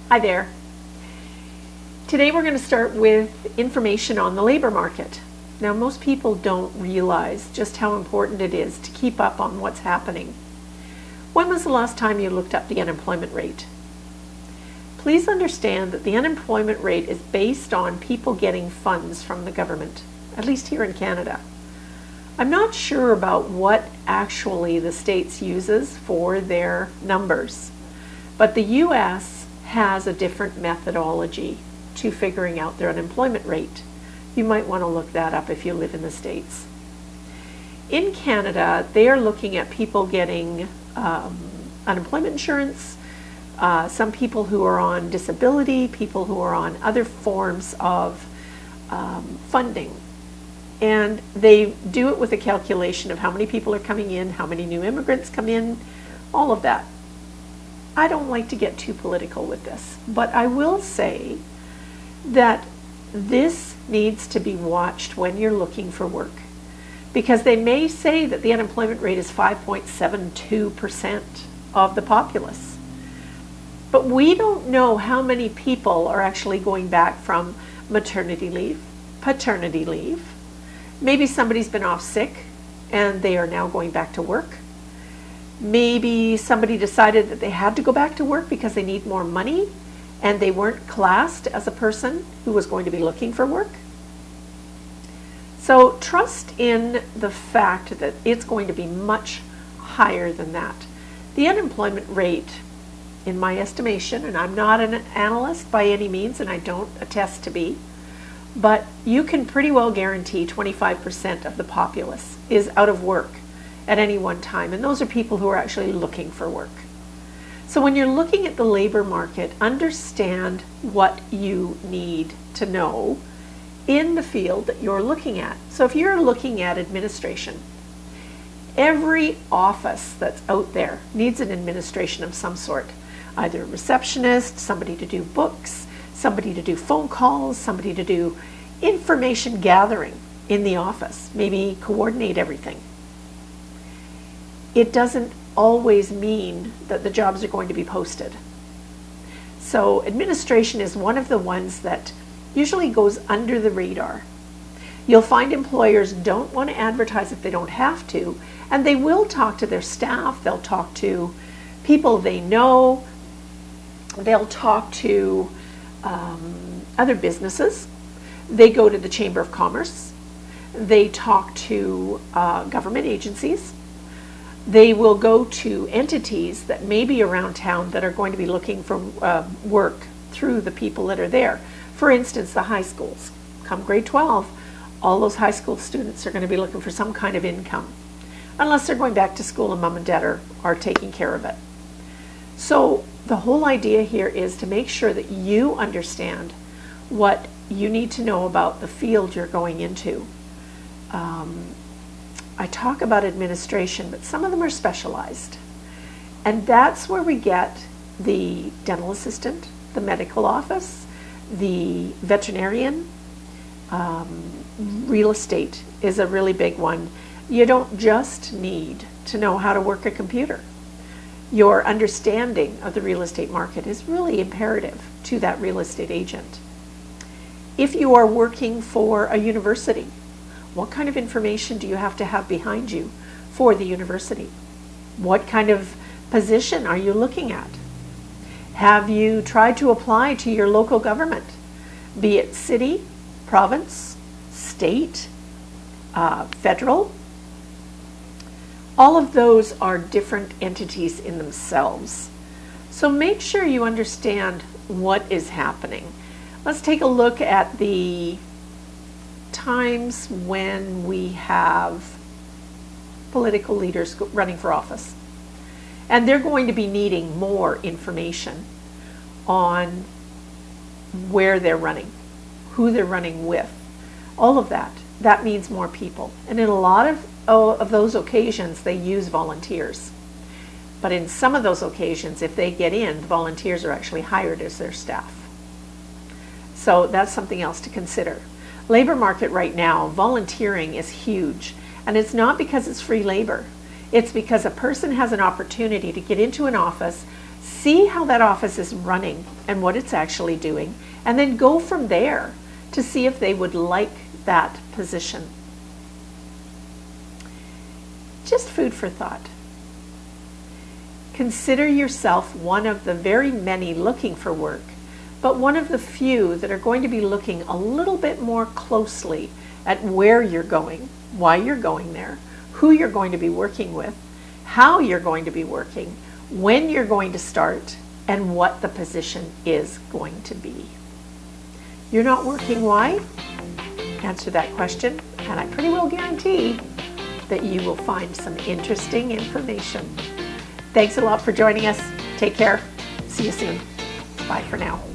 Hi there. Today we're going to start with information on the labor market. Now, most people don't realize just how important it is to keep up on what's happening. When was the last time you looked up the unemployment rate? Please understand that the unemployment rate is based on people getting funds from the government, at least here in Canada. I'm not sure about what actually the States uses for their numbers, but the US has a different methodology to figuring out their unemployment rate. You might want to look that up if you live in the States. In Canada, they are looking at people getting unemployment insurance, some people who are on disability, people who are on other forms of funding. And they do it with a calculation of how many people are coming in, how many new immigrants come in, all of that. I don't like to get too political with this, but I will say that this needs to be watched when you're looking for work, because they may say that the unemployment rate is 5.72% of the populace. But we don't know how many people are actually going back from maternity leave, paternity leave. Maybe somebody's been off sick and they are now going back to work. Maybe somebody decided that they had to go back to work because they need more money and they weren't classed as a person who was going to be looking for work. So trust in the fact that it's going to be much higher than that. The unemployment rate, in my estimation, and I'm not an analyst by any means, and I don't attest to be, but you can pretty well guarantee 25% of the populace is out of work at any one time, and those are people who are actually looking for work. So when you're looking at the labor market, understand what you need to know in the field that you're looking at. So if you're looking at administration, every office that's out there needs an administration of some sort, either a receptionist, somebody to do books, somebody to do phone calls, somebody to do information gathering in the office, maybe coordinate everything. It doesn't always mean that the jobs are going to be posted. So administration is one of the ones that usually goes under the radar. You'll find employers don't want to advertise if they don't have to, and they will talk to their staff, they'll talk to people they know, they'll talk to other businesses, they go to the Chamber of Commerce, they talk to government agencies, they will go to entities that may be around town that are going to be looking for work through the people that are there. For instance, the high schools. Come grade 12, all those high school students are going to be looking for some kind of income, unless they're going back to school and mom and dad are taking care of it. So the whole idea here is to make sure that you understand what you need to know about the field you're going into. I talk about administration, but some of them are specialized. And that's where we get the dental assistant, the medical office, the veterinarian. Real estate is a really big one. You don't just need to know how to work a computer. Your understanding of the real estate market is really imperative to that real estate agent. If you are working for a university, what kind of information do you have to have behind you for the university? What kind of position are you looking at? Have you tried to apply to your local government, be it city, province, state, federal? All of those are different entities in themselves. So make sure you understand what is happening. Let's take a look at the times when we have political leaders running for office. And they're going to be needing more information on where they're running, who they're running with, all of that. That means more people. And in a lot of those occasions, they use volunteers. But in some of those occasions, if they get in, the volunteers are actually hired as their staff. So that's something else to consider. Labor market right now, volunteering is huge. And it's not because it's free labor. It's because a person has an opportunity to get into an office, See how that office is running and what it's actually doing, and then go from there to see if they would like that position. Just food for thought. Consider yourself one of the very many looking for work, but one of the few that are going to be looking a little bit more closely at where you're going, why you're going there, who you're going to be working with, how you're going to be working, when you're going to start, and what the position is going to be. You're not working why? Answer that question, and I pretty well guarantee that you will find some interesting information. Thanks a lot for joining us. Take care. See you soon. Bye for now.